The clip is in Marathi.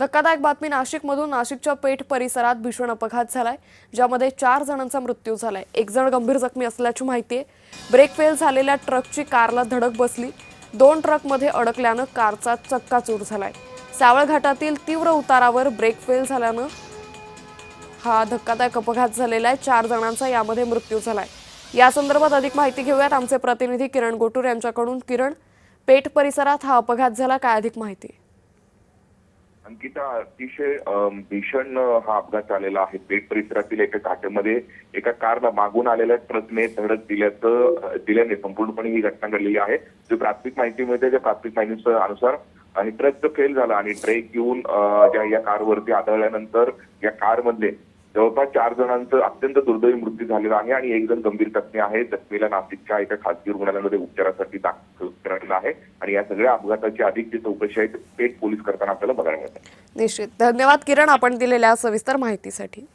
धक्कादायक बातमी नाशिकमधून। नाशिकच्या पेठ परिसरात भीषण अपघात झालाय, ज्यामध्ये 4 जणांचा मृत्यू झालाय। एक जण गंभीर जखमी असल्याची माहिती आहे। ब्रेक फेल झालेल्या ट्रकची कारला धडक बसली। 2 ट्रकमध्ये अडकल्यानं कारचा चक्काचूर झालाय। सावळ घाटातील तीव्र उतारावर ब्रेक फेल झाल्यानं हा धक्कादायक अपघात झालेला आहे। 4 जणांचा यामध्ये मृत्यू झालाय। या संदर्भात अधिक माहिती घेऊयात आमचे प्रतिनिधी किरण गोटूर यांच्याकडून। किरण, पेठ परिसरात हा अपघात झाला, काय अधिक माहिती? अंकिता, अतिशय भीषण हा अपघात झालेला आहे। पेठ परिसरातील एका घाटामध्ये एका कारला मागून आलेल्या ट्रकने धडक दिल्याने संपूर्णपणे ही घटना घडलेली आहे। जो प्राथमिक माहिती मिळते त्या प्राथमिक माहितीनुसार आणि ट्रक फेल झाला आणि ब्रेक येऊन या कारवरती आदळल्यानंतर या कारमध्ये जवळपास 4 जणांचा अत्यंत दुर्दैवी मृत्यू झालेला आहे आणि एक जण गंभीर जखमी आहे। जखमीला नाशिकच्या एका खासगी रुग्णालयामध्ये उपचारासाठी दाखल करण्यात आहे आणि या सगळ्या अपघाताची अधिकची चौकशी आहे पेठ पोलीस करताना आपल्याला बघायला मिळते। निश्चित, धन्यवाद किरण, आपण दिलेल्या सविस्तर माहितीसाठी।